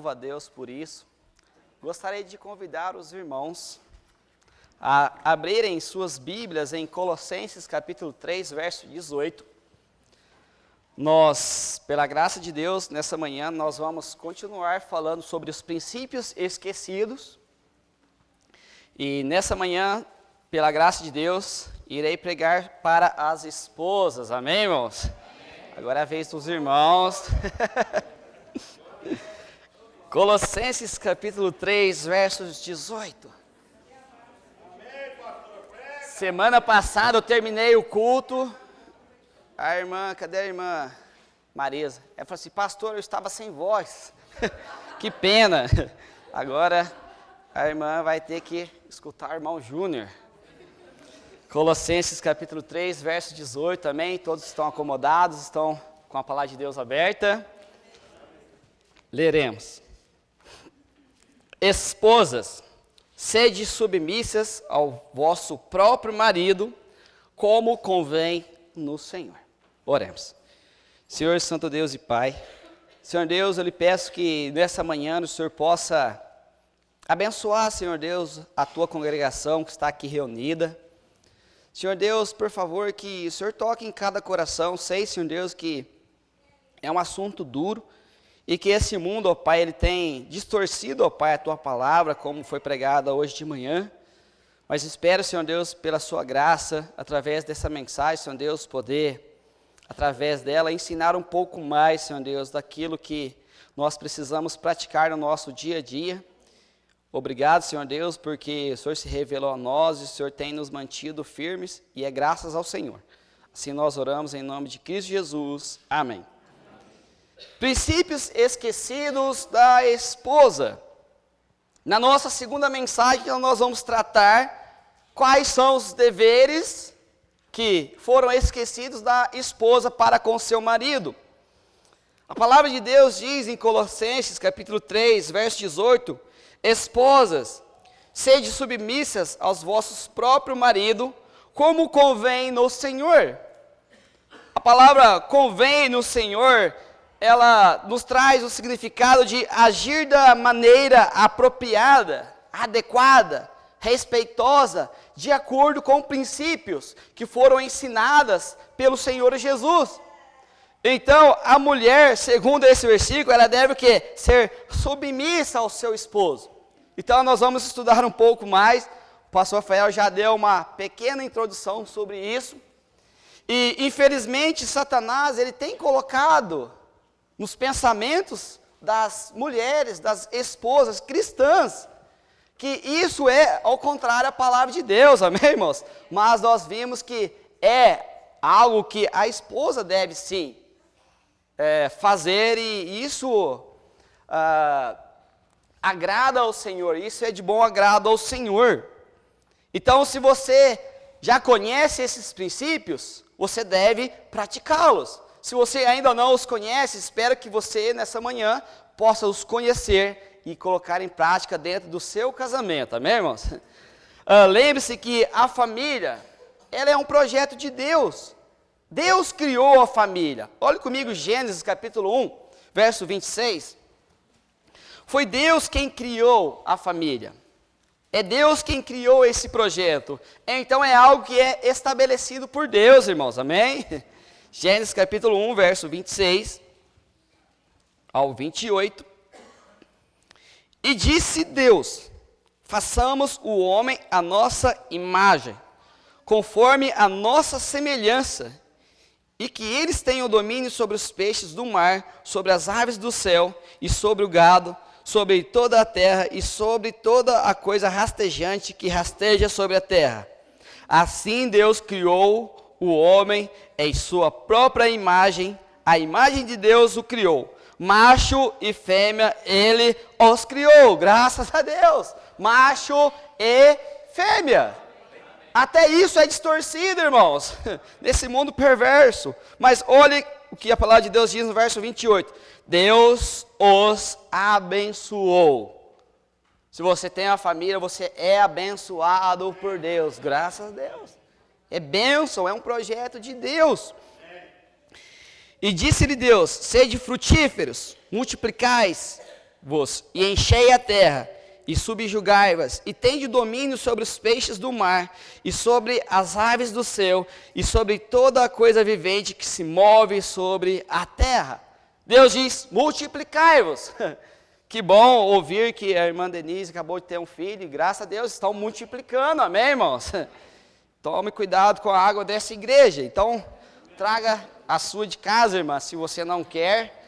louvo a Deus por isso. Gostaria de convidar os irmãos a abrirem suas Bíblias em Colossenses capítulo 3, verso 18. Nós, pela graça de Deus, nessa manhã, nós vamos continuar falando sobre os princípios esquecidos. E nessa manhã, pela graça de Deus, irei pregar para as esposas. Amém, irmãos? Amém. Agora é a vez dos irmãos. Colossenses capítulo 3, versos 18. Semana passada eu terminei o culto. A irmã, cadê a irmã Marisa? Ela falou assim: pastor, eu estava sem voz. Que pena. Agora a irmã vai ter que escutar o irmão Júnior. Colossenses capítulo 3, verso 18, amém? Todos estão acomodados, estão com a palavra de Deus aberta. Leremos. Esposas, sede submissas ao vosso próprio marido, como convém no Senhor. Oremos. Senhor Santo Deus e Pai, Senhor Deus, eu lhe peço que nessa manhã o Senhor possa abençoar, Senhor Deus, a tua congregação que está aqui reunida. Senhor Deus, por favor, que o Senhor toque em cada coração. Sei, Senhor Deus, que é um assunto duro e que esse mundo, ó Pai, ele tem distorcido, ó Pai, a tua palavra, como foi pregada hoje de manhã. Mas espero, Senhor Deus, pela sua graça, através dessa mensagem, Senhor Deus, poder, através dela, ensinar um pouco mais, Senhor Deus, daquilo que nós precisamos praticar no nosso dia a dia. Obrigado, Senhor Deus, porque o Senhor se revelou a nós e o Senhor tem nos mantido firmes e é graças ao Senhor. Assim nós oramos em nome de Cristo Jesus. Amém. Princípios esquecidos da esposa. Na nossa segunda mensagem, nós vamos tratar quais são os deveres que foram esquecidos da esposa para com seu marido. A palavra de Deus diz em Colossenses capítulo 3, verso 18: esposas, sede submissas aos vossos próprios maridos, como convém no Senhor. A palavra convém no Senhor, ela nos traz o significado de agir da maneira apropriada, adequada, respeitosa, de acordo com princípios que foram ensinadas pelo Senhor Jesus. Então, a mulher, segundo esse versículo, ela deve o quê? Ser submissa ao seu esposo. Então, nós vamos estudar um pouco mais. O pastor Rafael já deu uma pequena introdução sobre isso. E, infelizmente, Satanás, ele tem colocado nos pensamentos das mulheres, das esposas cristãs, que isso é ao contrário à palavra de Deus, amém, irmãos? Mas nós vimos que é algo que a esposa deve sim fazer, e isso agrada ao Senhor, isso é de bom agrado ao Senhor. Então, se você já conhece esses princípios, você deve praticá-los. Se você ainda não os conhece, espero que você, nessa manhã, possa os conhecer e colocar em prática dentro do seu casamento, amém, irmãos? Lembre-se que a família, ela é um projeto de Deus. Deus criou a família. Olhe comigo Gênesis capítulo 1, verso 26. Foi Deus quem criou a família. É Deus quem criou esse projeto. Então é algo que é estabelecido por Deus, irmãos, amém? Gênesis capítulo 1, verso 26 ao 28. E disse Deus: façamos o homem à nossa imagem, conforme a nossa semelhança, e que eles tenham domínio sobre os peixes do mar, sobre as aves do céu, e sobre o gado, sobre toda a terra, e sobre toda a coisa rastejante que rasteja sobre a terra. Assim Deus criou o homem em sua própria imagem, a imagem de Deus o criou. Macho e fêmea, ele os criou, graças a Deus. Macho e fêmea. Até isso é distorcido, irmãos, nesse mundo perverso. Mas olhe o que a palavra de Deus diz no verso 28. Deus os abençoou. Se você tem uma família, você é abençoado por Deus, graças a Deus. É bênção, é um projeto de Deus. E disse-lhe Deus: sede frutíferos, multiplicais, e enchei a terra, e subjugai-vos, e tende domínio sobre os peixes do mar, e sobre as aves do céu, e sobre toda a coisa vivente que se move sobre a terra. Deus diz, multiplicai-vos. Que bom ouvir que a irmã Denise acabou de ter um filho, e graças a Deus estão multiplicando, amém, irmãos? Tome cuidado com a água dessa igreja. Então, traga a sua de casa, irmã, se você não quer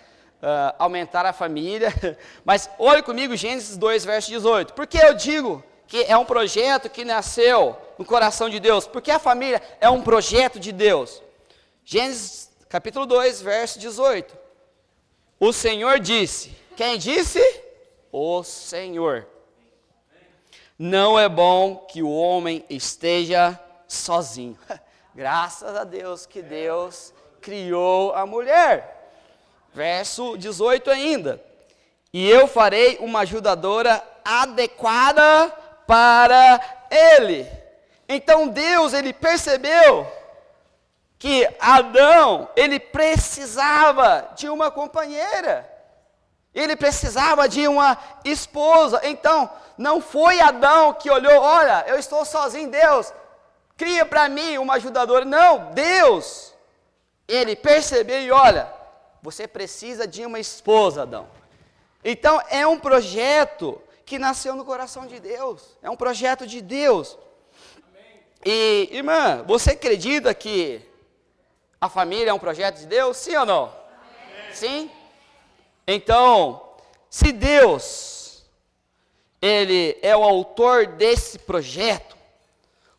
aumentar a família. Mas olhe comigo Gênesis 2, verso 18. Por que eu digo que é um projeto que nasceu no coração de Deus? Porque a família é um projeto de Deus. Gênesis capítulo 2, verso 18. O Senhor disse. Quem disse? O Senhor. Não é bom que o homem esteja sozinho. Graças a Deus que Deus criou a mulher. Verso 18 ainda. E eu farei uma ajudadora adequada para ele. Então Deus, ele percebeu que Adão, ele precisava de uma companheira. Ele precisava de uma esposa. Então, não foi Adão que olhou, olha, eu estou sozinho, Deus, cria para mim uma ajudadora. Não, Deus, ele percebeu e olha, você precisa de uma esposa, Adão. Então, é um projeto que nasceu no coração de Deus. É um projeto de Deus. E, irmã, você acredita que a família é um projeto de Deus? Sim ou não? Sim? Então, se Deus, ele é o autor desse projeto,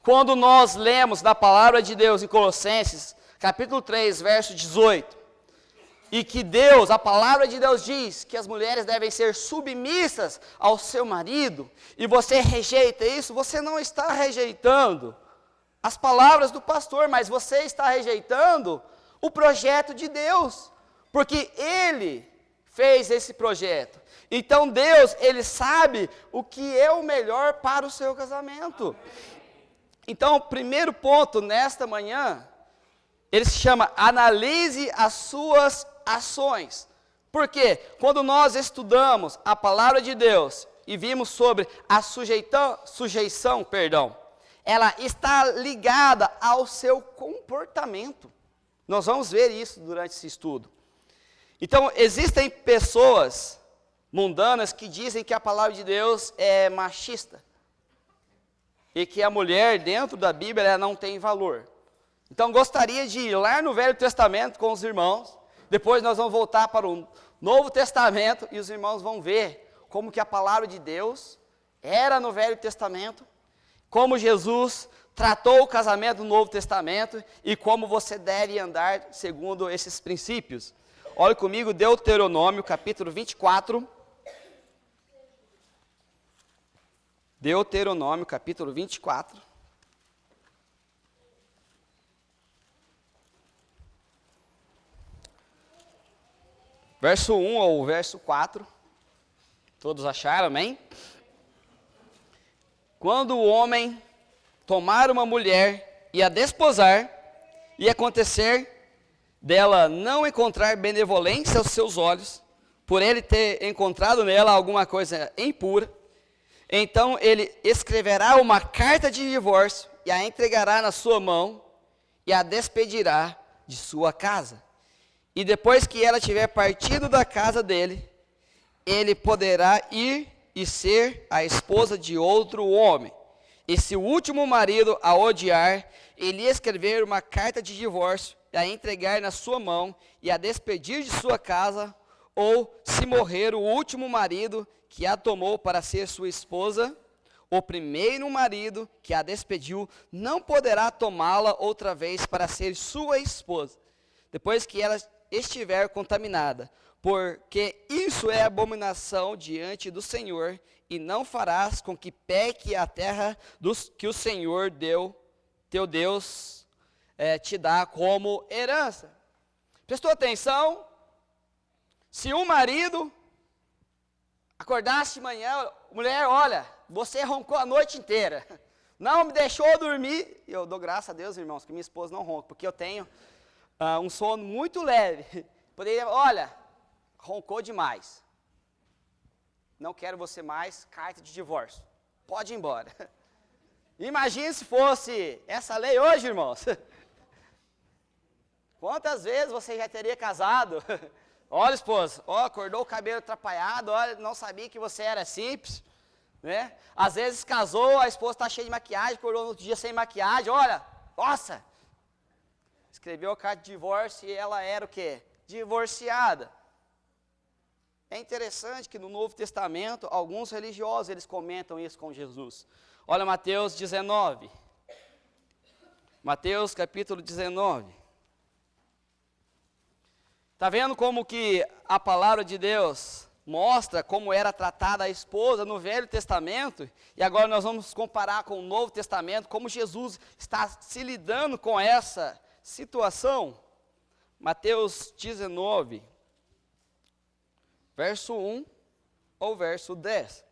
quando nós lemos na palavra de Deus em Colossenses, capítulo 3, verso 18, e que Deus, a palavra de Deus diz que as mulheres devem ser submissas ao seu marido, e você rejeita isso, você não está rejeitando as palavras do pastor, mas você está rejeitando o projeto de Deus, porque ele fez esse projeto. Então Deus, ele sabe o que é o melhor para o seu casamento. Então, o primeiro ponto nesta manhã, ele se chama analise as suas ações. Por quê? Quando nós estudamos a palavra de Deus e vimos sobre a sujeição, ela está ligada ao seu comportamento. Nós vamos ver isso durante esse estudo. Então, existem pessoas mundanas que dizem que a palavra de Deus é machista. E que a mulher dentro da Bíblia ela não tem valor. Então, gostaria de ir lá no Velho Testamento com os irmãos. Depois nós vamos voltar para o Novo Testamento e os irmãos vão ver como que a palavra de Deus era no Velho Testamento. Como Jesus tratou o casamento no Novo Testamento e como você deve andar segundo esses princípios. Olhe comigo, Deuteronômio, capítulo 24. Deuteronômio, capítulo 24. Verso 1 ou verso 4. Todos acharam, amém? Quando o homem tomar uma mulher e a desposar, e acontecer dela não encontrar benevolência aos seus olhos, por ele ter encontrado nela alguma coisa impura, então ele escreverá uma carta de divórcio e a entregará na sua mão e a despedirá de sua casa. E depois que ela tiver partido da casa dele, ele poderá ir e ser a esposa de outro homem. E se o último marido a odiar, ele escrever uma carta de divórcio, a entregar na sua mão e a despedir de sua casa, ou se morrer o último marido que a tomou para ser sua esposa, o primeiro marido que a despediu não poderá tomá-la outra vez para ser sua esposa, depois que ela estiver contaminada, porque isso é abominação diante do Senhor, e não farás com que peque a terra que o Senhor teu Deus te dá como herança. Prestou atenção? Se um marido acordasse de manhã, mulher, olha, você roncou a noite inteira, não me deixou dormir, e eu dou graças a Deus, irmãos, que minha esposa não ronca, porque eu tenho um sono muito leve. Poderia, olha, roncou demais. não quero você mais, carta de divórcio. Pode ir embora. Imagine se fosse essa lei hoje, irmãos. Quantas vezes você já teria casado? Olha, esposa, acordou o cabelo atrapalhado, olha, não sabia que você era simples, né? Às vezes casou, a esposa está cheia de maquiagem, acordou no outro dia sem maquiagem, olha, nossa! Escreveu a carta de divórcio e ela era o quê? Divorciada. É interessante que no Novo Testamento, alguns religiosos, eles comentam isso com Jesus. Olha Mateus 19. Mateus capítulo 19. Está vendo como que a palavra de Deus mostra como era tratada a esposa no Velho Testamento? E agora nós vamos comparar com o Novo Testamento, como Jesus está se lidando com essa situação. Mateus 19, verso 1 ou verso 10.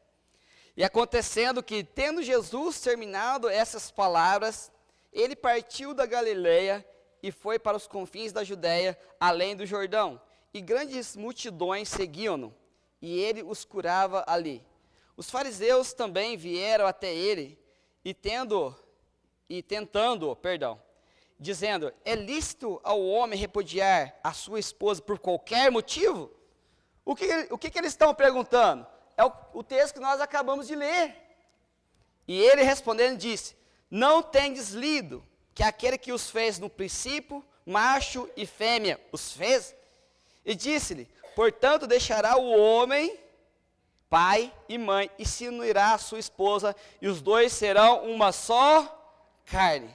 E acontecendo que, tendo Jesus terminado essas palavras, ele partiu da Galileia e foi para os confins da Judéia, além do Jordão. E grandes multidões seguiam-no, e ele os curava ali. Os fariseus também vieram até ele, tentando, dizendo, é lícito ao homem repudiar a sua esposa por qualquer motivo? O que eles estão perguntando? É o texto que nós acabamos de ler. E ele respondendo disse, não tendes lido que aquele que os fez no princípio, macho e fêmea, os fez? E disse-lhe, portanto deixará o homem, pai e mãe, e se unirá a sua esposa, e os dois serão uma só carne.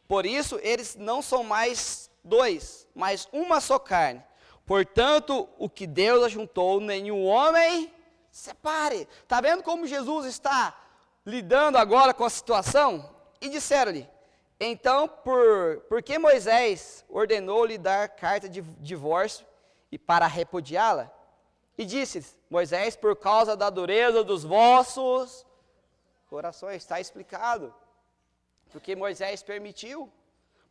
Por isso eles não são mais dois, mas uma só carne. Portanto, o que Deus ajuntou, nenhum homem separe. Está vendo como Jesus está lidando agora com a situação? E disseram-lhe, então, por que Moisés ordenou-lhe dar carta de divórcio e para repudiá-la? E disse, Moisés, por causa da dureza dos vossos corações. Está explicado. Porque Moisés permitiu.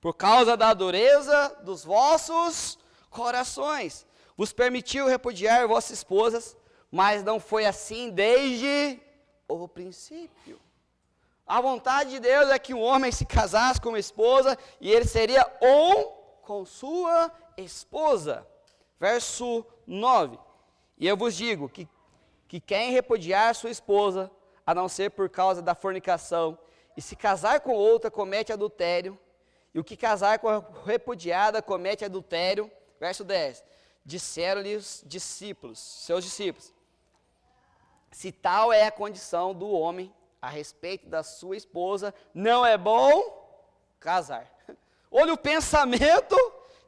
Por causa da dureza dos vossos corações. Vos permitiu repudiar vossas esposas, mas não foi assim desde o princípio. A vontade de Deus é que um homem se casasse com uma esposa e ele seria um com sua esposa. Verso 9. E eu vos digo que quem repudiar sua esposa, a não ser por causa da fornicação, e se casar com outra, comete adultério, e o que casar com a repudiada, comete adultério. Verso 10. Disseram-lhe os discípulos, seus discípulos, se tal é a condição do homem a respeito da sua esposa, não é bom casar. Olha o pensamento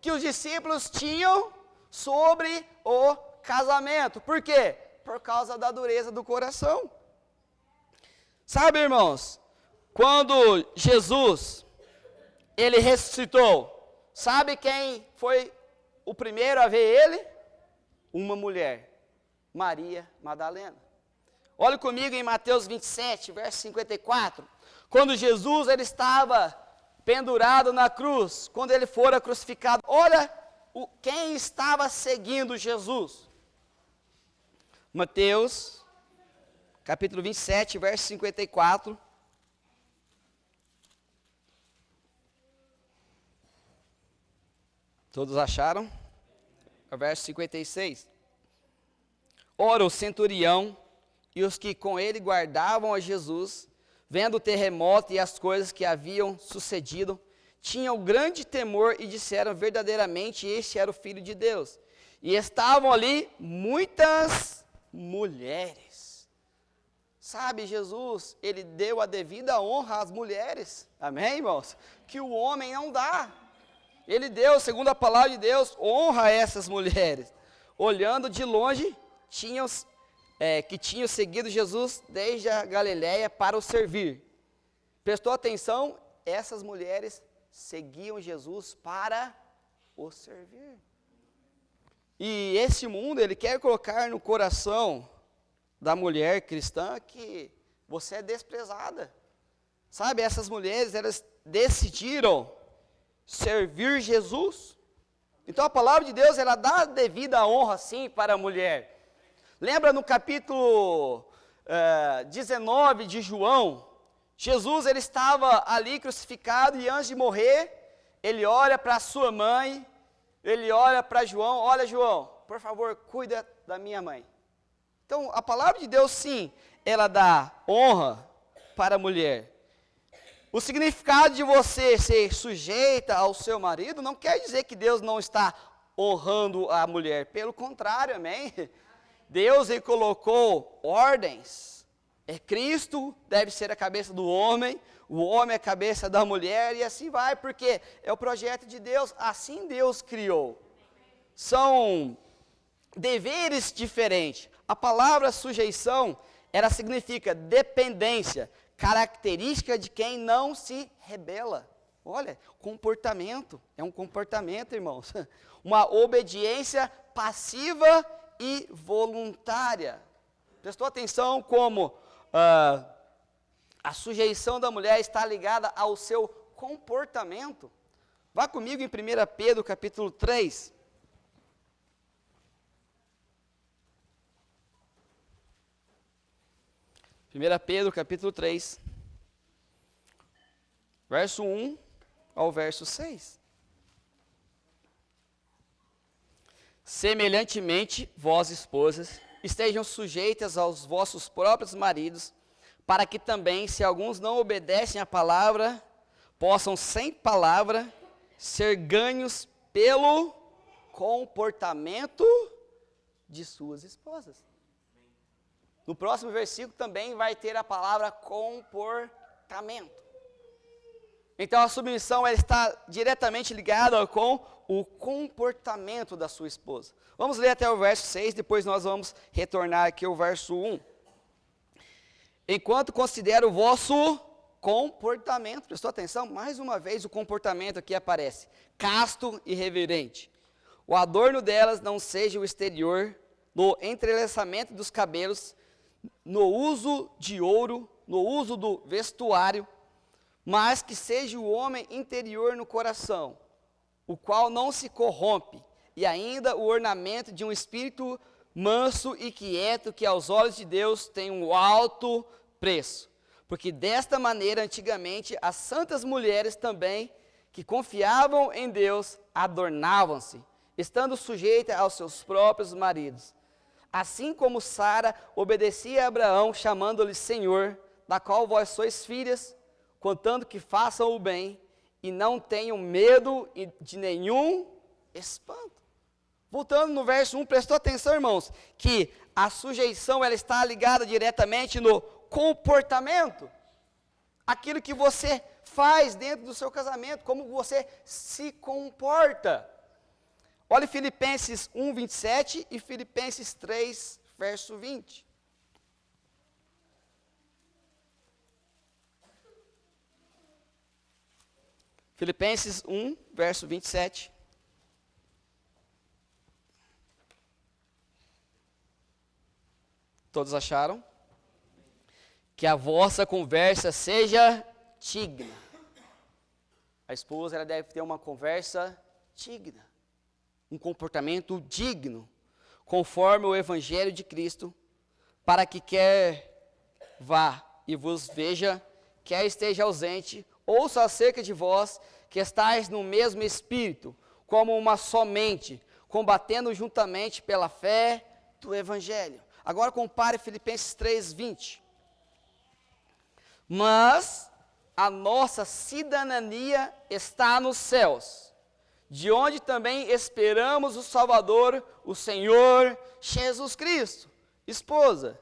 que os discípulos tinham sobre o casamento. Por quê? Por causa da dureza do coração. Sabe, irmãos, quando Jesus, ele ressuscitou, sabe quem foi o primeiro a ver ele? Uma mulher, Maria Madalena. Olha comigo em Mateus 27, verso 54. Quando Jesus ele estava pendurado na cruz, quando ele fora crucificado, olha quem estava seguindo Jesus. Mateus, capítulo 27, verso 54. Todos acharam? Verso 56. Ora, o centurião e os que com ele guardavam a Jesus, vendo o terremoto e as coisas que haviam sucedido, tinham grande temor e disseram verdadeiramente, este era o Filho de Deus. E estavam ali muitas mulheres. Sabe, Jesus, ele deu a devida honra às mulheres. Amém, irmãos? Que o homem não dá. Ele deu, segundo a palavra de Deus, honra a essas mulheres. Olhando de longe, que tinham seguido Jesus desde a Galileia para o servir. Prestou atenção? Essas mulheres seguiam Jesus para o servir. E esse mundo, ele quer colocar no coração da mulher cristã que você é desprezada. Sabe, essas mulheres, elas decidiram servir Jesus. Então a palavra de Deus, ela dá devida honra sim para a mulher. Lembra no capítulo 19 de João? Jesus, ele estava ali crucificado e antes de morrer, ele olha para sua mãe, ele olha para João, olha João, por favor, cuida da minha mãe. Então, a palavra de Deus, sim, ela dá honra para a mulher. O significado de você ser sujeita ao seu marido não quer dizer que Deus não está honrando a mulher. Pelo contrário, amém? Deus, ele colocou ordens. Cristo deve ser a cabeça do homem, o homem é a cabeça da mulher, e assim vai, porque é o projeto de Deus, assim Deus criou. São deveres diferentes. A palavra sujeição, ela significa dependência, característica de quem não se rebela. Olha, comportamento, é um comportamento, irmãos. Uma obediência passiva e voluntária. Prestou atenção como a sujeição da mulher está ligada ao seu comportamento? Vá comigo em 1 Pedro capítulo 3. 1 Pedro capítulo 3, verso 1 ao verso 6. Semelhantemente, vós, esposas, estejam sujeitas aos vossos próprios maridos, para que também, se alguns não obedecem à palavra, possam, sem palavra, ser ganhos pelo comportamento de suas esposas. No próximo versículo também vai ter a palavra comportamento. Então a submissão ela está diretamente ligada com o comportamento da sua esposa. Vamos ler até o verso 6, depois nós vamos retornar aqui ao verso 1. Enquanto considero o vosso comportamento, prestou atenção? Mais uma vez o comportamento aqui aparece, casto e reverente. O adorno delas não seja o exterior, no entrelaçamento dos cabelos, no uso de ouro, no uso do vestuário, mas que seja o homem interior no coração, o qual não se corrompe, e ainda o ornamento de um espírito manso e quieto, que aos olhos de Deus tem um alto preço. Porque desta maneira, antigamente, as santas mulheres também, que confiavam em Deus, adornavam-se, estando sujeitas aos seus próprios maridos. Assim como Sara obedecia a Abraão, chamando-lhe Senhor, da qual vós sois filhas, contanto que façam o bem e não tenham medo de nenhum espanto. Voltando no verso 1, prestou atenção, irmãos, que a sujeição ela está ligada diretamente no comportamento. Aquilo que você faz dentro do seu casamento, como você se comporta. Olha Filipenses 1, 27 e Filipenses 3, verso 20. Filipenses 1, verso 27. Todos acharam? Que a vossa conversa seja digna. A esposa ela deve ter uma conversa digna. Um comportamento digno, conforme o Evangelho de Cristo, para que quer vá e vos veja, quer esteja ausente, ouça acerca de vós, que estáis no mesmo Espírito, como uma só mente, combatendo juntamente pela fé do Evangelho. Agora compare Filipenses 3, 20. Mas a nossa cidadania está nos céus, de onde também esperamos o Salvador, o Senhor Jesus Cristo. Esposa,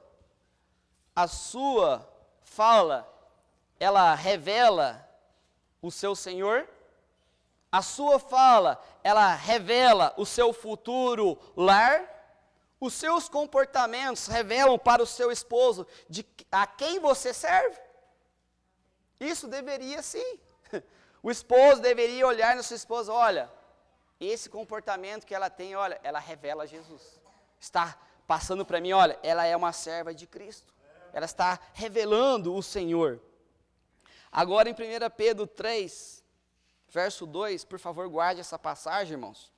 a sua fala, ela revela o seu Senhor? A sua fala, ela revela o seu futuro lar? Os seus comportamentos revelam para o seu esposo a quem você serve? Isso deveria sim. O esposo deveria olhar na sua esposa, olha, esse comportamento que ela tem, olha, ela revela Jesus. Está passando para mim, olha, ela é uma serva de Cristo. Ela está revelando o Senhor. Agora em 1 Pedro 3, verso 2, por favor, guarde essa passagem, irmãos.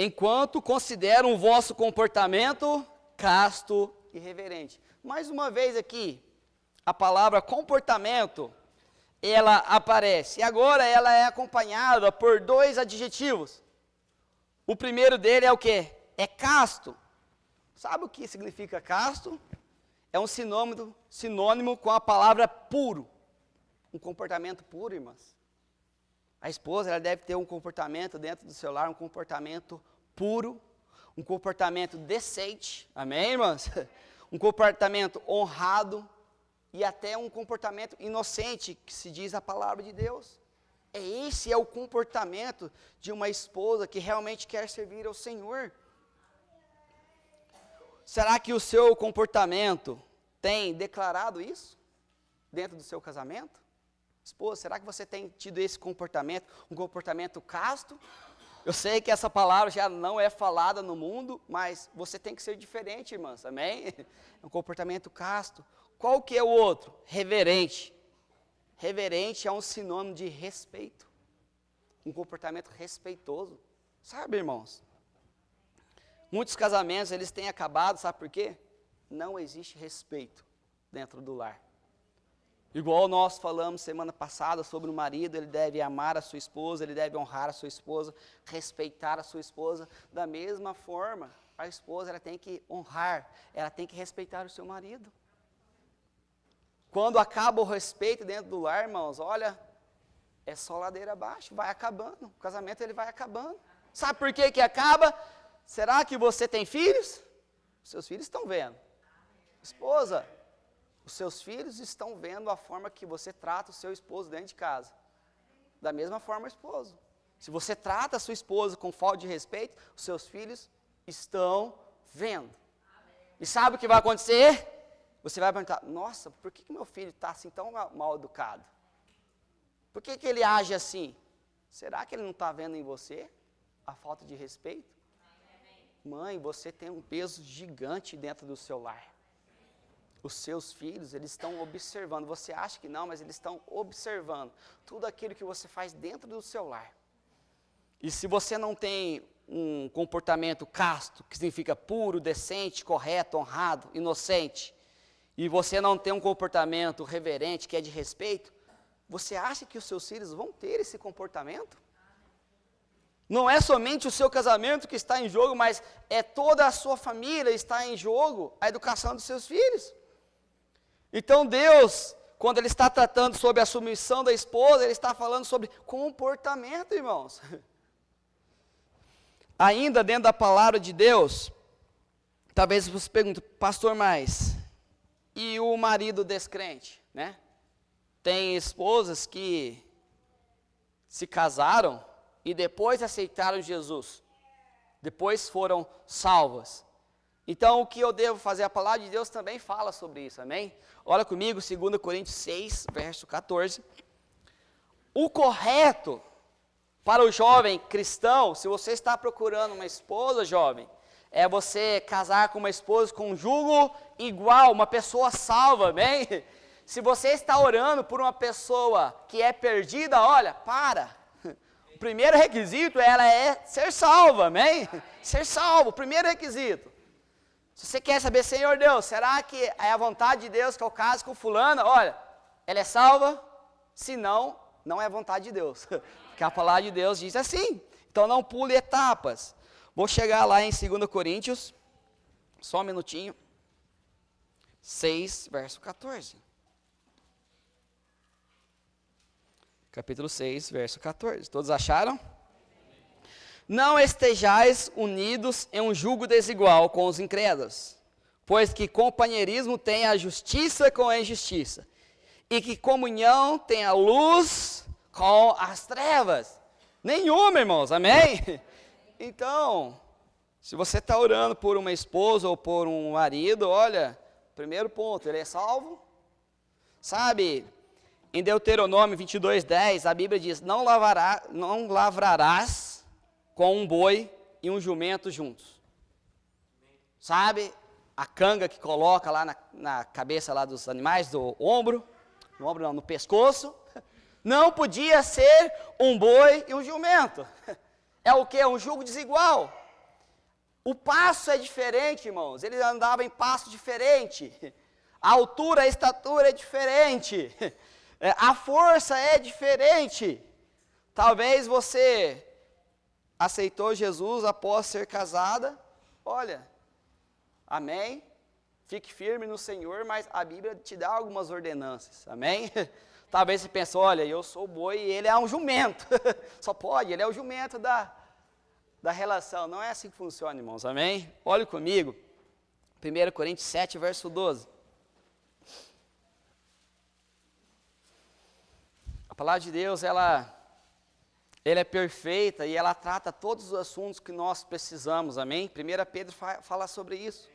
enquanto consideram o vosso comportamento casto e reverente. Mais uma vez aqui, a palavra comportamento, ela aparece. E agora ela é acompanhada por dois adjetivos. O primeiro dele é o quê? É casto. Sabe o que significa casto? É um sinônimo com a palavra puro. Um comportamento puro, irmãs. A esposa, ela deve ter um comportamento dentro do seu lar, um comportamento puro, um comportamento decente, amém, irmãs? Um comportamento honrado e até um comportamento inocente, que se diz a palavra de Deus. Esse é o comportamento de uma esposa que realmente quer servir ao Senhor. Será que o seu comportamento tem declarado isso dentro do seu casamento? Esposa, será que você tem tido esse comportamento, um comportamento casto? Eu sei que essa palavra já não é falada no mundo, mas você tem que ser diferente, irmãs, amém? É um comportamento casto. Qual que é o outro? Reverente. Reverente é um sinônimo de respeito. Um comportamento respeitoso. Sabe, irmãos? Muitos casamentos, eles têm acabado, sabe por quê? Não existe respeito dentro do lar. Igual nós falamos semana passada sobre o marido, ele deve amar a sua esposa, ele deve honrar a sua esposa, respeitar a sua esposa. Da mesma forma, a esposa ela tem que honrar, ela tem que respeitar o seu marido. Quando acaba o respeito dentro do lar, irmãos, olha, é só ladeira abaixo, vai acabando, o casamento ele vai acabando. Sabe por que que acaba? Será que você tem filhos? Os seus filhos estão vendo. Esposa, os seus filhos estão vendo a forma que você trata o seu esposo dentro de casa. Da mesma forma, esposo. Se você trata a sua esposa com falta de respeito, os seus filhos estão vendo. E sabe o que vai acontecer? Você vai perguntar, nossa, por que meu filho está assim tão mal educado? Por que ele age assim? Será que ele não está vendo em você a falta de respeito? Mãe, você tem um peso gigante dentro do seu lar. Os seus filhos, eles estão observando. Você acha que não, mas eles estão observando tudo aquilo que você faz dentro do seu lar. E se você não tem um comportamento casto, que significa puro, decente, correto, honrado, inocente, e você não tem um comportamento reverente, que é de respeito, você acha que os seus filhos vão ter esse comportamento? Não é somente o seu casamento que está em jogo, mas é toda a sua família está em jogo, a educação dos seus filhos. Então Deus, quando Ele está tratando sobre a submissão da esposa, Ele está falando sobre comportamento, irmãos. Ainda dentro da palavra de Deus, talvez você pergunte, pastor, mas e o marido descrente, né? Tem esposas que se casaram e depois aceitaram Jesus, depois foram salvas. Então, o que eu devo fazer? A palavra de Deus também fala sobre isso, amém? Olha comigo, 2 Coríntios 6, verso 14. O correto para o jovem cristão, se você está procurando uma esposa, jovem, é você casar com uma esposa com um jugo igual, uma pessoa salva, amém? Se você está orando por uma pessoa que é perdida, olha, para. O primeiro requisito, ela é ser salva, amém? Ser salvo, o primeiro requisito. Se você quer saber, Senhor Deus, será que é a vontade de Deus que eu case com fulana? Olha, ela é salva? Se não, não é a vontade de Deus. Porque a palavra de Deus diz assim. Então não pule etapas. Vou chegar lá em 2 Coríntios, só um minutinho. 6, verso 14. Capítulo 6, verso 14. Todos acharam? Não estejais unidos em um jugo desigual com os incrédulos, pois que companheirismo tem a justiça com a injustiça, e que comunhão tem a luz com as trevas. Nenhuma, irmãos, amém? Então, se você está orando por uma esposa ou por um marido, olha, primeiro ponto, ele é salvo? Sabe, em Deuteronômio 22:10, a Bíblia diz, não lavrarás com um boi e um jumento juntos. Sabe, a canga que coloca lá na cabeça lá dos animais, do ombro, no pescoço, não podia ser um boi e um jumento. É o que? Um jugo desigual. O passo é diferente, irmãos. Ele andava em passo diferente. A altura, a estatura é diferente. A força é diferente. Talvez você aceitou Jesus após ser casada. Olha, amém? Fique firme no Senhor, mas a Bíblia te dá algumas ordenanças, amém? Talvez você pense, olha, eu sou boi e ele é um jumento. Só pode, ele é o jumento da relação. Não é assim que funciona, irmãos, amém? Olhe comigo, 1 Coríntios 7, verso 12. A palavra de Deus, ela é perfeita e ela trata todos os assuntos que nós precisamos, amém? 1 Pedro fala sobre isso.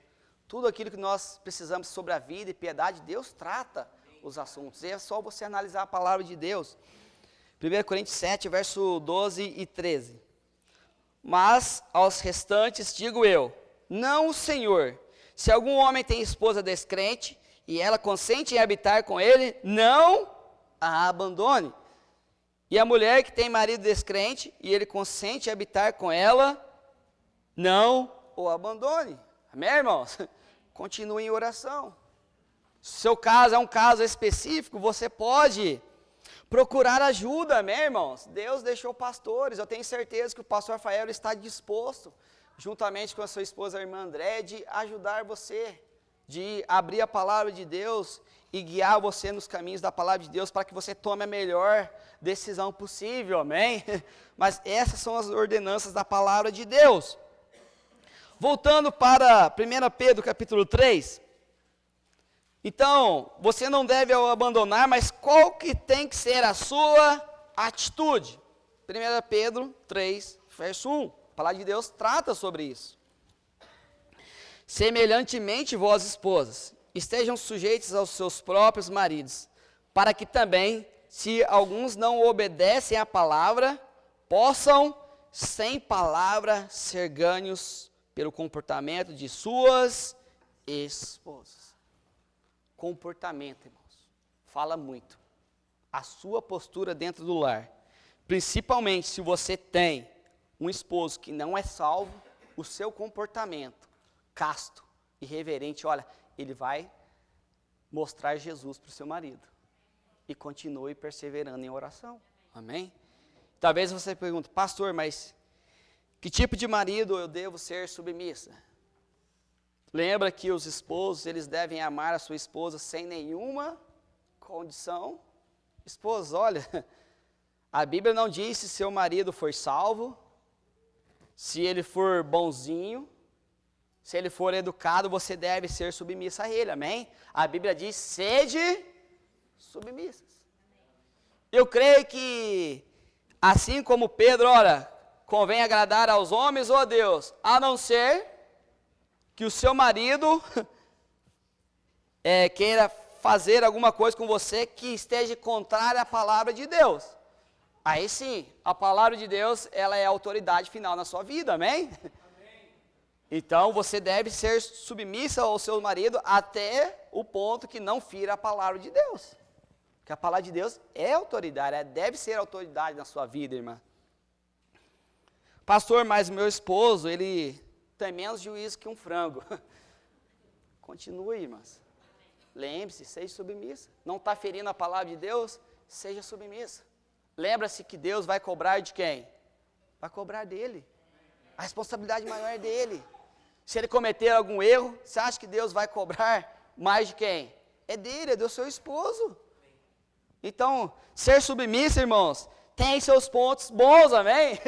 Tudo aquilo que nós precisamos sobre a vida e piedade, Deus trata os assuntos. E é só você analisar a palavra de Deus. 1 Coríntios 7, verso 12 e 13. Mas aos restantes digo eu, não o Senhor. Se algum homem tem esposa descrente e ela consente em habitar com ele, não a abandone. E a mulher que tem marido descrente e ele consente em habitar com ela, não o abandone. Amém, irmãos? Continue em oração. Se o seu caso é um caso específico, você pode procurar ajuda, amém, irmãos? Deus deixou pastores, eu tenho certeza que o pastor Rafael está disposto, juntamente com a sua esposa, a irmã André, de ajudar você, de abrir a palavra de Deus e guiar você nos caminhos da palavra de Deus para que você tome a melhor decisão possível, amém? Mas essas são as ordenanças da palavra de Deus. Voltando para 1 Pedro capítulo 3, então, você não deve abandonar, mas qual que tem que ser a sua atitude? 1 Pedro 3, verso 1, a palavra de Deus trata sobre isso. Semelhantemente, vós esposas, estejam sujeitos aos seus próprios maridos, para que também, se alguns não obedecem à palavra, possam, sem palavra, ser ganhos pelo comportamento de suas esposas. Comportamento, irmãos, fala muito. A sua postura dentro do lar, principalmente se você tem um esposo que não é salvo, o seu comportamento casto e reverente, olha, ele vai mostrar Jesus para o seu marido. E continue perseverando em oração. Amém? Talvez você pergunte, pastor, mas que tipo de marido eu devo ser submissa? Lembra que os esposos, eles devem amar a sua esposa sem nenhuma condição? Esposos, olha, a Bíblia não diz se seu marido foi salvo, se ele for bonzinho, se ele for educado, você deve ser submissa a ele, amém? A Bíblia diz, sede submissas. Eu creio que, assim como Pedro, olha, convém agradar aos homens ou a Deus, a não ser que o seu marido queira fazer alguma coisa com você que esteja contrária à palavra de Deus. Aí sim, a palavra de Deus, ela é a autoridade final na sua vida, amém? Amém. Então, você deve ser submissa ao seu marido até o ponto que não fira a palavra de Deus. Porque a palavra de Deus é autoridade, deve ser autoridade na sua vida, irmã. Pastor, mas meu esposo, ele tem menos juízo que um frango. Continue, irmãs. Lembre-se, seja submissa. Não está ferindo a palavra de Deus? Seja submissa. Lembra-se que Deus vai cobrar de quem? Vai cobrar dele. A responsabilidade maior é dele. Se ele cometer algum erro, você acha que Deus vai cobrar mais de quem? É dele, é do seu esposo. Então, ser submissa, irmãos, tem seus pontos bons, amém?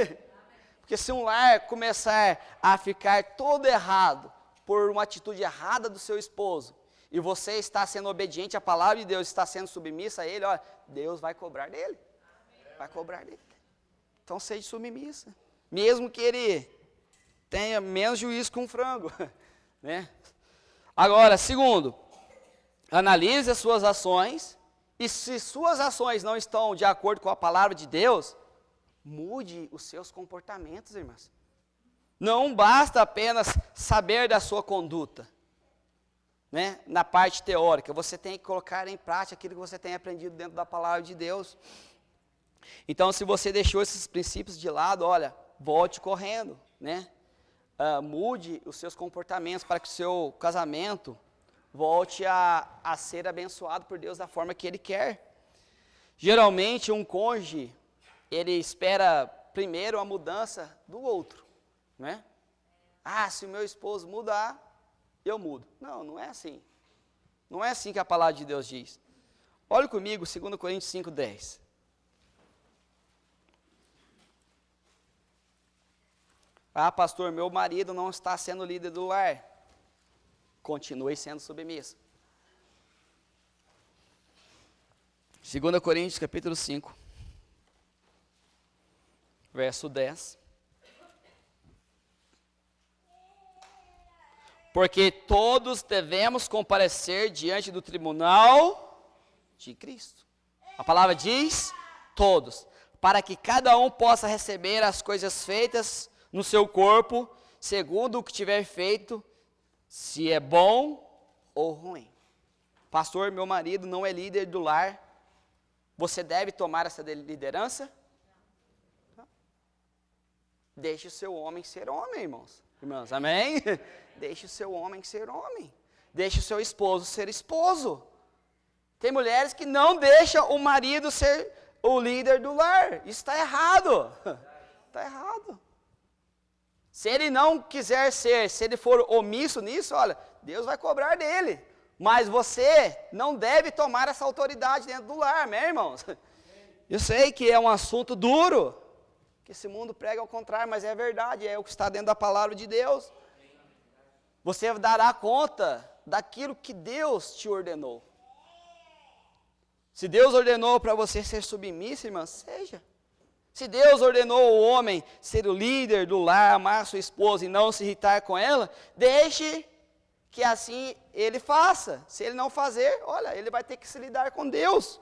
Porque se um lar começar a ficar todo errado por uma atitude errada do seu esposo, e você está sendo obediente à palavra de Deus, está sendo submissa a ele, olha, Deus vai cobrar dele. Vai cobrar dele. Então seja submissa. Mesmo que ele tenha menos juízo que um frango. Né? Agora, segundo, analise as suas ações, e se suas ações não estão de acordo com a palavra de Deus, mude os seus comportamentos, irmãs. Não basta apenas saber da sua conduta, né? Na parte teórica, você tem que colocar em prática aquilo que você tem aprendido dentro da palavra de Deus. Então, se você deixou esses princípios de lado, olha, volte correndo, né? mude os seus comportamentos para que o seu casamento volte a ser abençoado por Deus da forma que Ele quer. Geralmente, um cônjuge, ele espera primeiro a mudança do outro, né? Se o meu esposo mudar, eu mudo. Não, não é assim. Não é assim que a palavra de Deus diz. Olhe comigo, 2 Coríntios 5:10. Pastor, meu marido não está sendo líder do lar. Continue sendo submisso. 2 Coríntios capítulo 5, verso 10. Porque todos devemos comparecer diante do tribunal de Cristo. A palavra diz todos, para que cada um possa receber as coisas feitas no seu corpo, segundo o que tiver feito, se é bom ou ruim. Pastor, meu marido não é líder do lar. Você deve tomar essa liderança? Deixe o seu homem ser homem, irmãos. Irmãs, amém? Deixe o seu homem ser homem. Deixe o seu esposo ser esposo. Tem mulheres que não deixam o marido ser o líder do lar. Isso está errado. Está errado. Se ele não quiser ser, se ele for omisso nisso, olha, Deus vai cobrar dele. Mas você não deve tomar essa autoridade dentro do lar, amém, irmãos? Eu sei que é um assunto duro, que esse mundo prega ao contrário, mas é verdade, é o que está dentro da palavra de Deus. Você dará conta daquilo que Deus te ordenou. Se Deus ordenou para você ser submissa, irmã, seja. Se Deus ordenou o homem ser o líder do lar, amar sua esposa e não se irritar com ela, deixe que assim ele faça. Se ele não fazer, olha, ele vai ter que se lidar com Deus.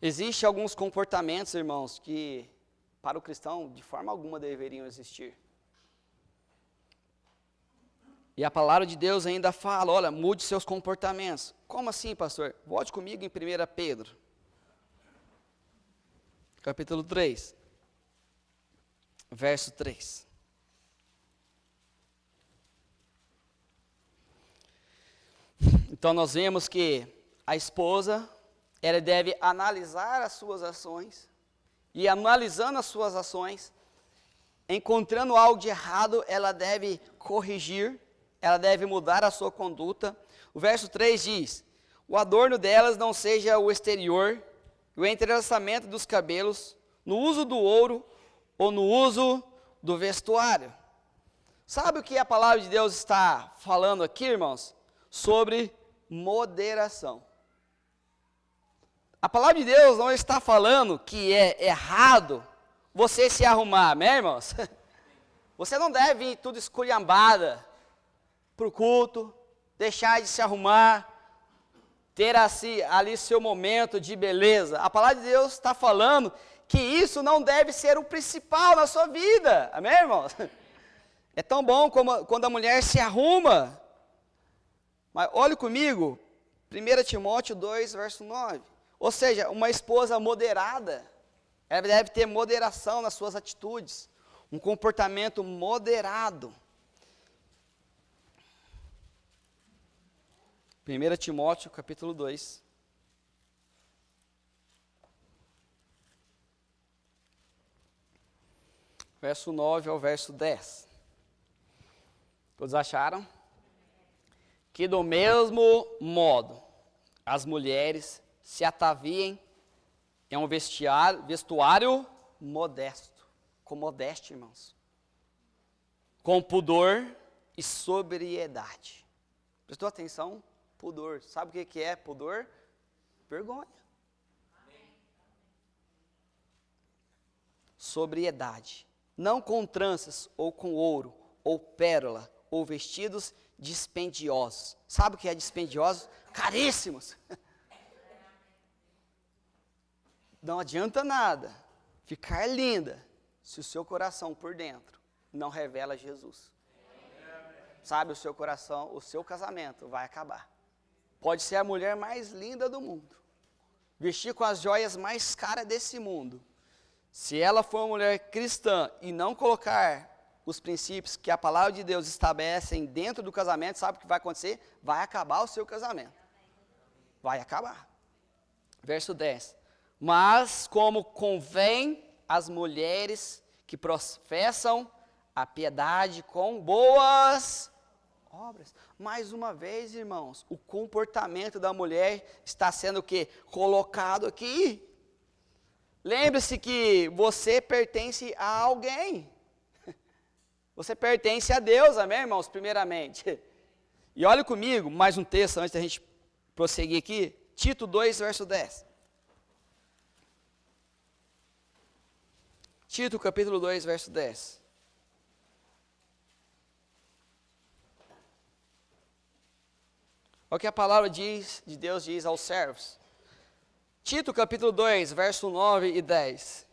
Existem alguns comportamentos, irmãos, que para o cristão de forma alguma deveriam existir. E a palavra de Deus ainda fala, olha, mude seus comportamentos. Como assim, pastor? Volte comigo em 1 Pedro, capítulo 3, verso 3. Então nós vemos que a esposa, ela deve analisar as suas ações, e analisando as suas ações, encontrando algo de errado, ela deve corrigir, ela deve mudar a sua conduta. O verso 3 diz, o adorno delas não seja o exterior, o entrelaçamento dos cabelos, no uso do ouro ou no uso do vestuário. Sabe o que a palavra de Deus está falando aqui, irmãos? Sobre moderação. A palavra de Deus não está falando que é errado você se arrumar, amém, irmãos? Você não deve ir tudo esculhambada para o culto, deixar de se arrumar, ter assim, ali seu momento de beleza. A palavra de Deus está falando que isso não deve ser o principal na sua vida, amém, irmãos? É tão bom como quando a mulher se arruma. Mas olhe comigo, 1 Timóteo 2, verso 9. Ou seja, uma esposa moderada, ela deve ter moderação nas suas atitudes, um comportamento moderado. 1 Timóteo, capítulo 2. Verso 9 ao verso 10. Todos acharam? Que do mesmo modo, as mulheres se ataviem em um vestuário modesto, com modéstia, irmãos, com pudor e sobriedade. Prestou atenção? Pudor. Sabe o que é pudor? Vergonha. Sobriedade. Não com tranças, ou com ouro, ou pérola, ou vestidos dispendiosos. Sabe o que é dispendiosos? Caríssimos. Não adianta nada ficar linda se o seu coração por dentro não revela Jesus. Sabe, o seu coração, o seu casamento vai acabar. Pode ser a mulher mais linda do mundo, vestir com as joias mais caras desse mundo. Se ela for uma mulher cristã e não colocar os princípios que a palavra de Deus estabelecem dentro do casamento, sabe o que vai acontecer? Vai acabar o seu casamento. Vai acabar. Verso 10. Mas como convém às mulheres que professam a piedade com boas obras. Mais uma vez, irmãos, o comportamento da mulher está sendo o quê? Colocado aqui. Lembre-se que você pertence a alguém. Você pertence a Deus, amém, irmãos? Primeiramente. E olha comigo, mais um texto antes da gente prosseguir aqui. Tito 2, verso 10. Tito, capítulo 2, verso 10. Olha o que a palavra de Deus diz aos servos. Tito, capítulo 2, verso 9 e 10.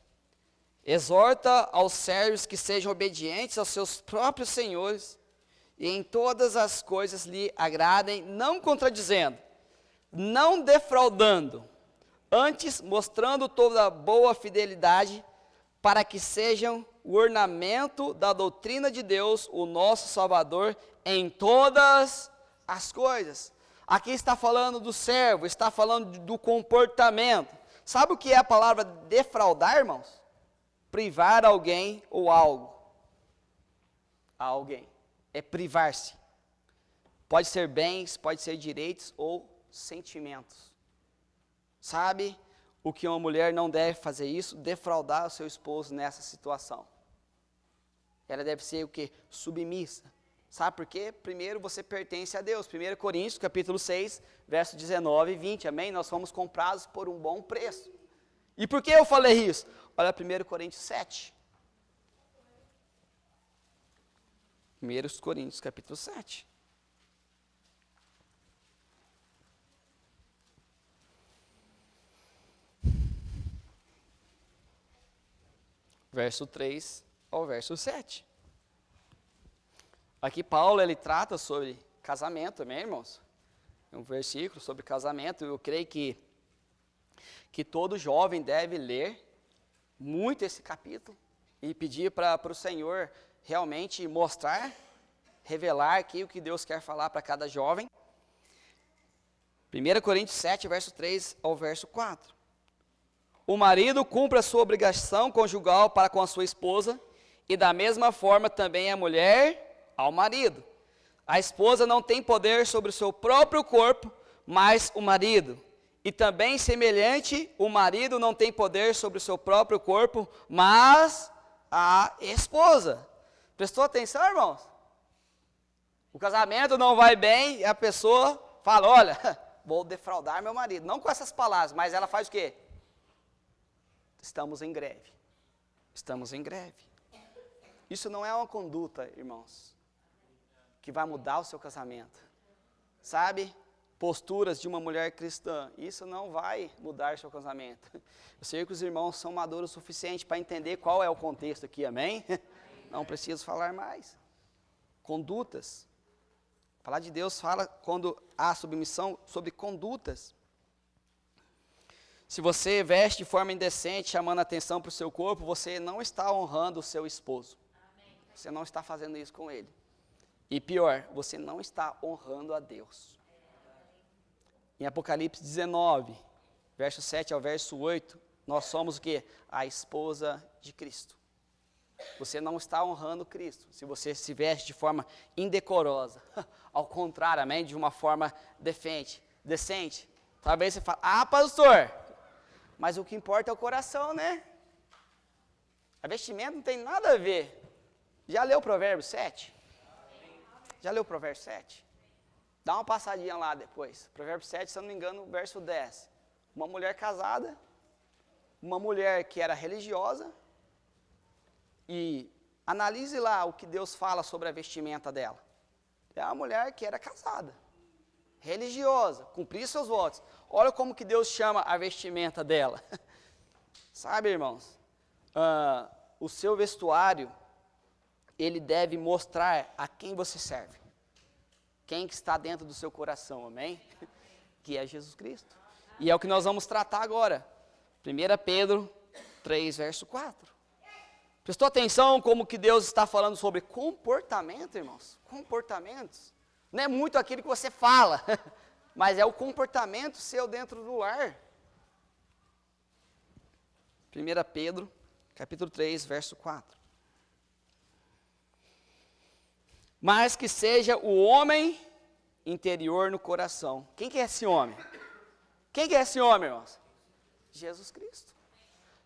Exorta aos servos que sejam obedientes aos seus próprios senhores e em todas as coisas lhe agradem, não contradizendo, não defraudando, antes mostrando toda boa fidelidade, para que sejam o ornamento da doutrina de Deus, o nosso Salvador, em todas as coisas. Aqui está falando do servo, está falando do comportamento. Sabe o que é a palavra defraudar, irmãos? Privar alguém ou algo. A alguém. É privar-se. Pode ser bens, pode ser direitos ou sentimentos. Sabe o que uma mulher não deve fazer isso? Defraudar o seu esposo nessa situação. Ela deve ser o quê? Submissa. Sabe por quê? Primeiro, você pertence a Deus. 1 Coríntios, capítulo 6, verso 19 e 20. Amém? Nós fomos comprados por um bom preço. E por que eu falei isso? Olha 1 Coríntios 7. 1 Coríntios, capítulo 7. Verso 3 ao verso 7. Aqui Paulo, ele trata sobre casamento, amém, irmãos? É um versículo sobre casamento. Eu creio que todo jovem deve ler muito esse capítulo e pedir para o Senhor realmente mostrar, revelar aqui o que Deus quer falar para cada jovem. 1 Coríntios 7, verso 3 ao verso 4. O marido cumpre a sua obrigação conjugal para com a sua esposa, e da mesma forma também a mulher ao marido. A esposa não tem poder sobre o seu próprio corpo, mas o marido. E também semelhante, o marido não tem poder sobre o seu próprio corpo, mas a esposa. Prestou atenção, irmãos? O casamento não vai bem e a pessoa fala, olha, vou defraudar meu marido. Não com essas palavras, mas ela faz o quê? Estamos em greve. Estamos em greve. Isso não é uma conduta, irmãos, que vai mudar o seu casamento. Sabe? Posturas de uma mulher cristã, isso não vai mudar seu casamento. Eu sei que os irmãos são maduros o suficiente para entender qual é o contexto aqui, amém? Não preciso falar mais. Condutas. A palavra de Deus fala, quando há submissão, sobre condutas. Se você veste de forma indecente, chamando atenção para o seu corpo, você não está honrando o seu esposo. Você não está fazendo isso com ele. E pior, você não está honrando a Deus. Em Apocalipse 19, verso 7 ao verso 8, nós somos o quê? A esposa de Cristo. Você não está honrando Cristo, se você se veste de forma indecorosa. Ao contrário, amém? De uma forma decente. Talvez você fale, pastor, mas o que importa é o coração, né? A vestimenta não tem nada a ver. Já leu o Provérbio 7? Já leu o Provérbio 7? Dá uma passadinha lá depois. Provérbio 7, se eu não me engano, verso 10. Uma mulher casada, uma mulher que era religiosa, e analise lá o que Deus fala sobre a vestimenta dela. É uma mulher que era casada, religiosa, cumpria seus votos. Olha como que Deus chama a vestimenta dela. Sabe, irmãos, o seu vestuário, ele deve mostrar a quem você serve. Quem que está dentro do seu coração, amém? Que é Jesus Cristo. E é o que nós vamos tratar agora. 1 Pedro, 3, verso 4. Prestou atenção como que Deus está falando sobre comportamento, irmãos? Comportamentos. Não é muito aquilo que você fala, mas é o comportamento seu dentro do lar. 1 Pedro, capítulo 3, verso 4. Mas que seja o homem interior no coração. Quem que é esse homem? Quem que é esse homem, irmãos? Jesus Cristo.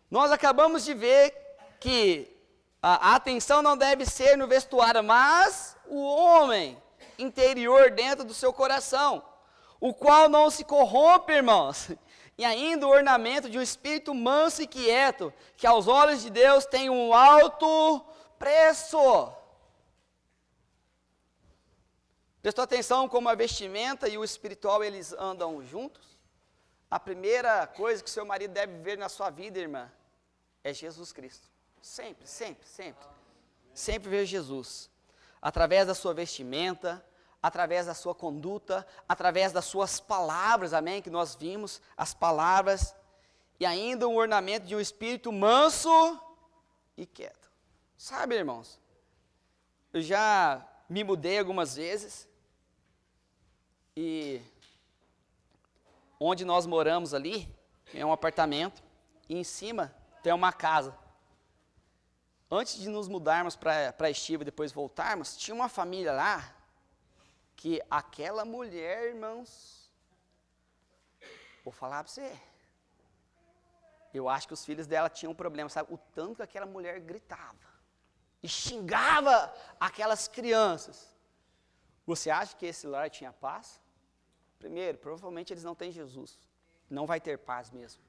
Nós acabamos de ver que a atenção não deve ser no vestuário, mas o homem interior dentro do seu coração, o qual não se corrompe, irmãos, e ainda o ornamento de um espírito manso e quieto, que aos olhos de Deus tem um alto preço. Prestou atenção como a vestimenta e o espiritual eles andam juntos? A primeira coisa que seu marido deve ver na sua vida, irmã, é Jesus Cristo. Sempre, sempre, sempre. Sempre ver Jesus. Através da sua vestimenta, através da sua conduta, através das suas palavras, amém? Que nós vimos, as palavras, e ainda um ornamento de um espírito manso e quieto. Sabe, irmãos, eu já me mudei algumas vezes, e onde nós moramos ali, é um apartamento, e em cima tem uma casa. Antes de nos mudarmos para Estiva e depois voltarmos, tinha uma família lá, que aquela mulher, irmãos, vou falar para você, eu acho que os filhos dela tinham um problema, sabe? O tanto que aquela mulher gritava e xingava aquelas crianças. Você acha que esse lar tinha paz? Primeiro, provavelmente eles não têm Jesus, não vai ter paz mesmo.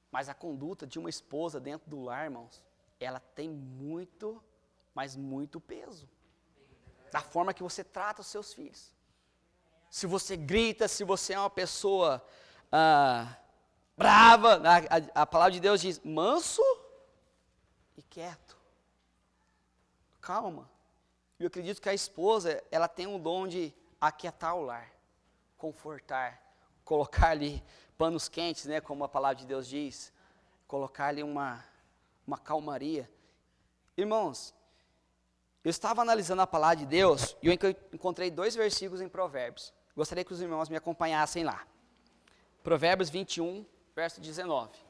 Mas a conduta de uma esposa dentro do lar, irmãos, ela tem muito, mas muito peso. Da forma que você trata os seus filhos. Se você grita, se você é uma pessoa brava, a palavra de Deus diz, manso e quieto. Calma. Eu acredito que a esposa, ela tem um dom de aquietar o lar, confortar, colocar ali panos quentes, né, como a palavra de Deus diz, colocar ali uma calmaria. Irmãos, eu estava analisando a palavra de Deus e eu encontrei 2 versículos em Provérbios. Gostaria que os irmãos me acompanhassem lá. Provérbios 21, verso 19.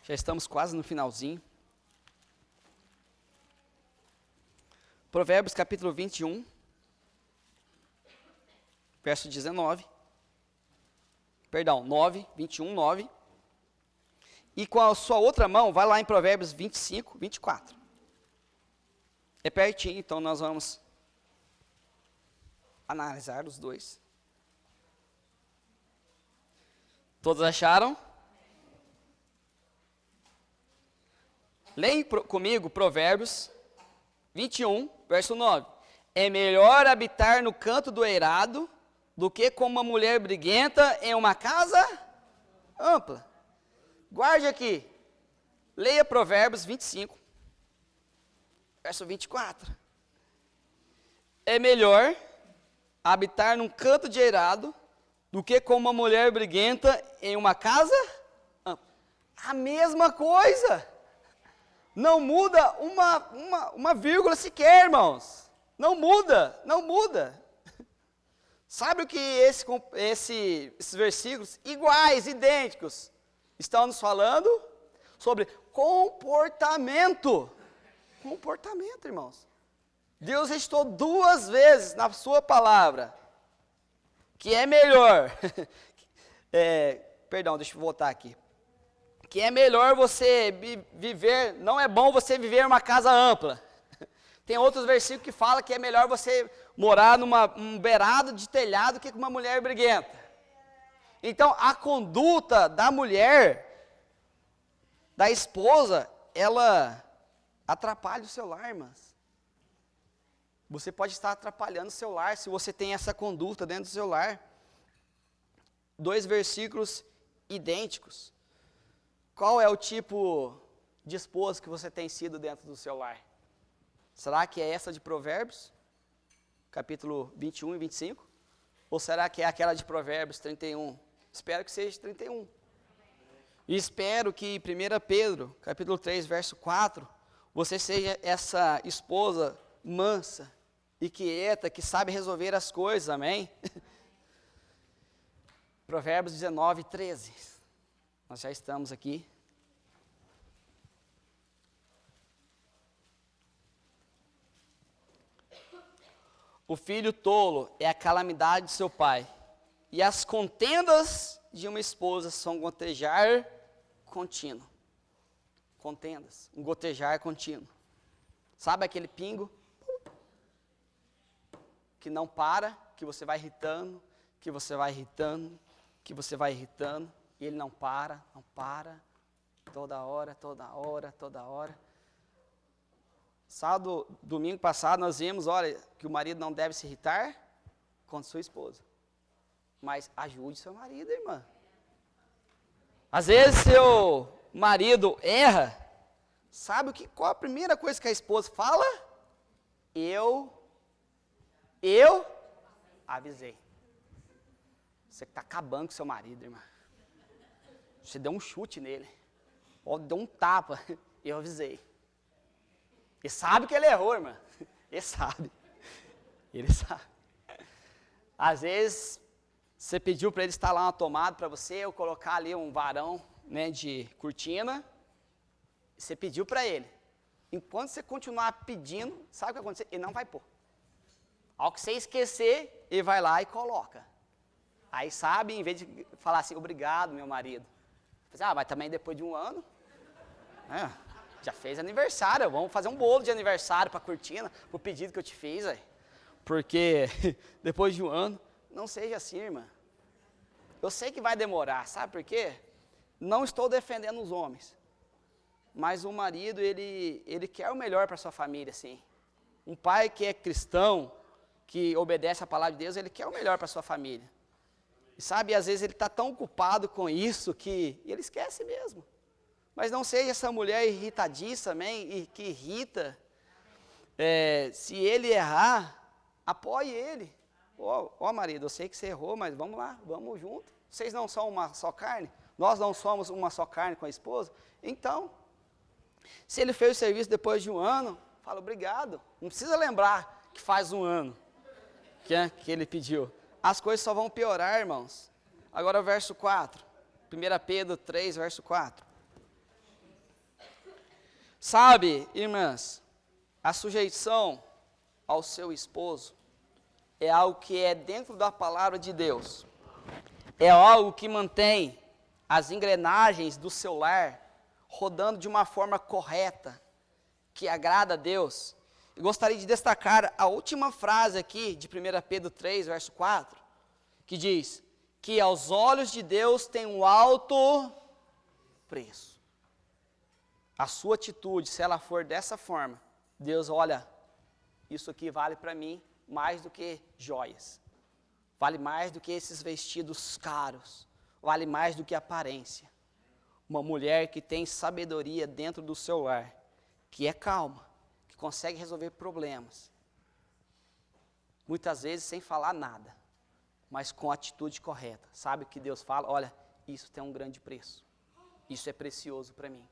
Já estamos quase no finalzinho. Provérbios capítulo 21, verso 19. Perdão, 9, 21, 9. E com a sua outra mão, vai lá em Provérbios 25, 24. É pertinho, então nós vamos analisar os dois. Todos acharam? Leia comigo Provérbios 21, verso 9. É melhor habitar no canto do eirado do que como uma mulher briguenta em uma casa ampla. Guarde aqui. Leia Provérbios 25, verso 24. É melhor habitar num canto de eirado do que como uma mulher briguenta em uma casa ampla. A mesma coisa. Não muda uma vírgula sequer, irmãos. Não muda, não muda. Sabe o que esses versículos iguais, idênticos, estão nos falando? Sobre comportamento. Comportamento, irmãos. Deus restou 2 vezes na sua palavra que é melhor. Perdão, deixa eu voltar aqui. Que é melhor você viver, não é bom você viver em uma casa ampla. Tem outros versículos que falam que é melhor você morar num beirado de telhado que com uma mulher briguenta. Então, a conduta da mulher, da esposa, ela atrapalha o seu lar, irmãs. Você pode estar atrapalhando o seu lar se você tem essa conduta dentro do seu lar. 2 versículos idênticos. Qual é o tipo de esposa que você tem sido dentro do seu lar? Será que é essa de Provérbios, capítulo 21 e 25? Ou será que é aquela de Provérbios 31? Espero que seja 31. E espero que 1 Pedro, capítulo 3, verso 4, você seja essa esposa mansa e quieta, que sabe resolver as coisas, amém? Provérbios 19, 13. Nós já estamos aqui. O filho tolo é a calamidade de seu pai, e as contendas de uma esposa são um gotejar contínuo. Contendas, um gotejar contínuo. Sabe aquele pingo que não para, que você vai irritando, que você vai irritando, que você vai irritando, e ele não para, toda hora, toda hora, toda hora. Sábado, domingo passado, nós vimos, olha, que o marido não deve se irritar com sua esposa. Mas ajude seu marido, irmã. Às vezes seu marido erra, sabe qual a primeira coisa que a esposa fala? Eu avisei. Você está acabando com seu marido, irmã. Você deu um chute nele. Ou deu um tapa. Eu avisei. Ele sabe que ele errou, irmã. Ele sabe. Às vezes, você pediu para ele instalar uma tomada para você, ou colocar ali um varão, né, de cortina. Você pediu para ele. Enquanto você continuar pedindo, sabe o que vai acontecer? Ele não vai pôr. Ao que você esquecer, ele vai lá e coloca. Aí sabe, em vez de falar assim, obrigado, meu marido. Mas também depois de um ano, já fez aniversário, vamos fazer um bolo de aniversário para a cortina, para o pedido que eu te fiz, véio. Porque depois de um ano, não seja assim, irmã. Eu sei que vai demorar, sabe por quê? Não estou defendendo os homens, mas o marido, ele quer o melhor para sua família, sim. Um pai que é cristão, que obedece a palavra de Deus, ele quer o melhor para sua família. E sabe, às vezes ele está tão ocupado com isso que ele esquece mesmo. Mas não seja essa mulher irritadiça também, e que irrita. Se ele errar, apoie ele. Marido, eu sei que você errou, mas vamos lá, vamos junto. Vocês não são uma só carne? Nós não somos uma só carne com a esposa? Então, se ele fez o serviço depois de um ano, fala obrigado. Não precisa lembrar que faz um ano que ele pediu. As coisas só vão piorar, irmãos. Agora o verso 4. 1 Pedro 3, verso 4. Sabe, irmãs, a sujeição ao seu esposo é algo que é dentro da palavra de Deus. É algo que mantém as engrenagens do seu lar rodando de uma forma correta, que agrada a Deus. Eu gostaria de destacar a última frase aqui de 1 Pedro 3, verso 4, que diz que aos olhos de Deus tem um alto preço. A sua atitude, se ela for dessa forma, Deus, olha, isso aqui vale para mim mais do que joias, vale mais do que esses vestidos caros, vale mais do que aparência. Uma mulher que tem sabedoria dentro do seu lar, que é calma, que consegue resolver problemas, muitas vezes sem falar nada, mas com a atitude correta. Sabe o que Deus fala? Olha, isso tem um grande preço, isso é precioso para mim.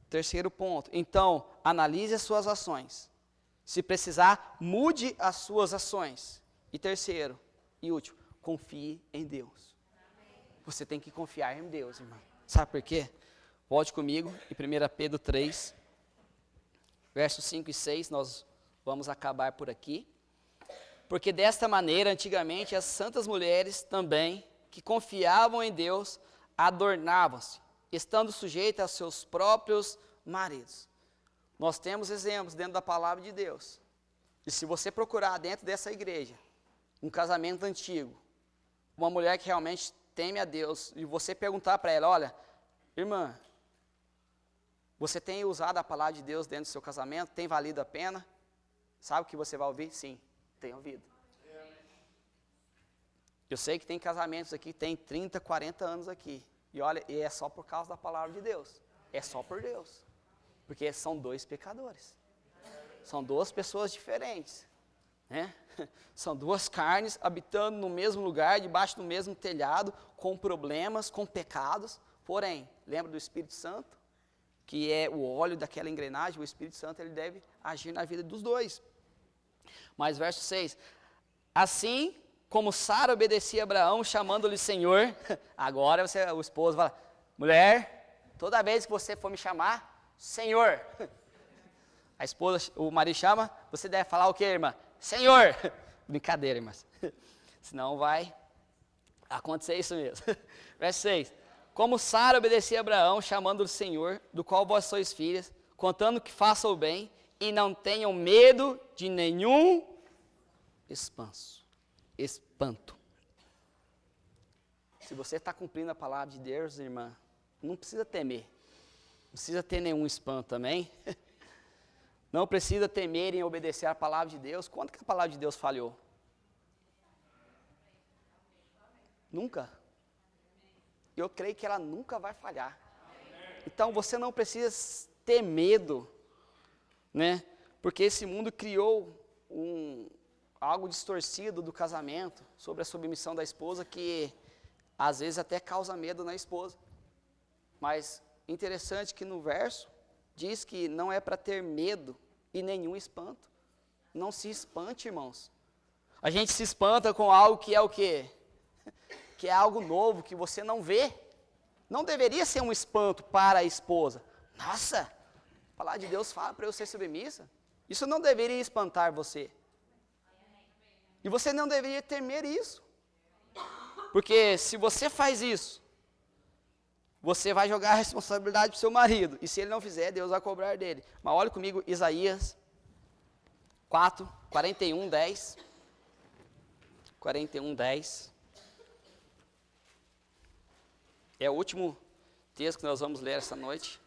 Terceiro ponto, então, analise as suas ações. Se precisar, mude as suas ações. E terceiro, e último, confie em Deus. Você tem que confiar em Deus, irmão. Sabe por quê? Volte comigo em 1 Pedro 3, versos 5 e 6, nós vamos acabar por aqui. Porque desta maneira, antigamente, as santas mulheres também, que confiavam em Deus, adornavam-se, estando sujeitas aos seus próprios maridos. Nós temos exemplos dentro da palavra de Deus. E se você procurar dentro dessa igreja, um casamento antigo, uma mulher que realmente teme a Deus, e você perguntar para ela, olha, irmã, você tem usado a palavra de Deus dentro do seu casamento? Tem valido a pena? Sabe o que você vai ouvir? Sim, tem ouvido. Eu sei que tem casamentos aqui, tem 30, 40 anos aqui. E olha, e é só por causa da palavra de Deus. É só por Deus. Porque são dois pecadores. São duas pessoas diferentes, né? São duas carnes habitando no mesmo lugar, debaixo do mesmo telhado, com problemas, com pecados. Porém, lembra do Espírito Santo, que é o óleo daquela engrenagem? O Espírito Santo ele deve agir na vida dos dois. Mas verso 6, assim como Sara obedecia a Abraão, chamando-lhe Senhor, agora o esposo fala, mulher, toda vez que você for me chamar, Senhor. A esposa, o marido chama, você deve falar o quê, irmã? Senhor. Brincadeira, irmãs. Senão vai acontecer isso mesmo. Verso 6. Como Sara obedecia a Abraão, chamando-lhe Senhor, do qual vós sois filhas, contando que faça o bem, e não tenham medo de nenhum espanto. Se você está cumprindo a palavra de Deus, irmã, não precisa temer. Não precisa ter nenhum espanto também. Não precisa temer em obedecer a palavra de Deus. Quando que a palavra de Deus falhou? Nunca. Eu creio que ela nunca vai falhar. Então você não precisa ter medo, né? Porque esse mundo criou algo distorcido do casamento, sobre a submissão da esposa, que às vezes até causa medo na esposa. Mas interessante que no verso diz que não é para ter medo e nenhum espanto. Não se espante, irmãos. A gente se espanta com algo que é o quê? Que é algo novo, que você não vê. Não deveria ser um espanto para a esposa. Nossa, a palavra de Deus fala para eu ser submissa. Isso não deveria espantar você. E você não deveria temer isso. Porque se você faz isso, você vai jogar a responsabilidade para o seu marido. E se ele não fizer, Deus vai cobrar dele. Mas olha comigo, Isaías 4, 41, 10. 41, 10. É o último texto que nós vamos ler essa noite.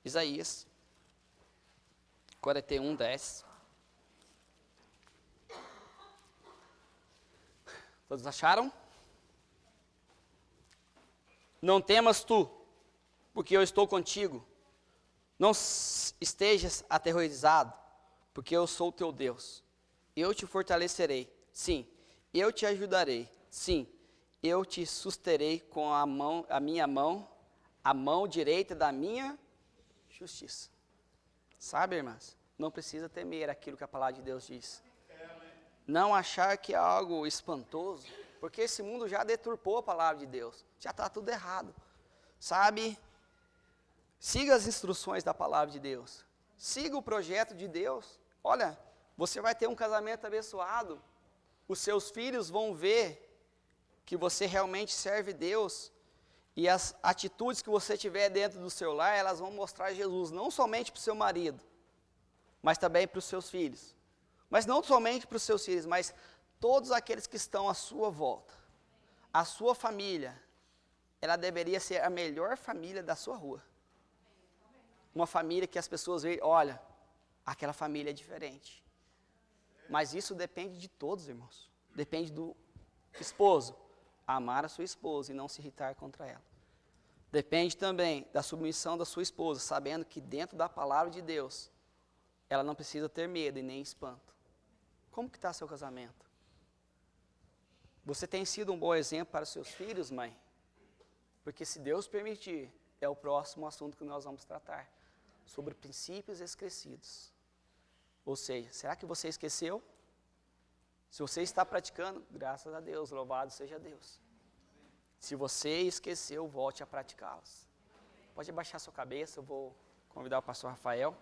Isaías 41, 10. Todos acharam? Não temas tu, porque eu estou contigo. Não estejas aterrorizado, porque eu sou o teu Deus. Eu te fortalecerei. Sim, eu te ajudarei. Sim, eu te susterei com a minha mão, a mão direita da minha justiça. Sabe, irmãs? Não precisa temer aquilo que a palavra de Deus diz. Não achar que é algo espantoso, porque esse mundo já deturpou a palavra de Deus. Já está tudo errado. Sabe? Siga as instruções da palavra de Deus. Siga o projeto de Deus. Olha, você vai ter um casamento abençoado. Os seus filhos vão ver que você realmente serve Deus. E as atitudes que você tiver dentro do seu lar, elas vão mostrar Jesus, não somente para o seu marido, mas também para os seus filhos. Mas não somente para os seus filhos, mas todos aqueles que estão à sua volta. A sua família, ela deveria ser a melhor família da sua rua. Uma família que as pessoas veem, olha, aquela família é diferente. Mas isso depende de todos, irmãos. Depende do esposo amar a sua esposa e não se irritar contra ela. Depende também da submissão da sua esposa, sabendo que dentro da palavra de Deus, ela não precisa ter medo e nem espanto. Como que está seu casamento? Você tem sido um bom exemplo para os seus filhos, mãe? Porque se Deus permitir, é o próximo assunto que nós vamos tratar. Sobre princípios esquecidos. Ou seja, será que você esqueceu? Se você está praticando, graças a Deus, louvado seja Deus. Se você esqueceu, volte a praticá-los. Pode abaixar sua cabeça, eu vou convidar o pastor Rafael.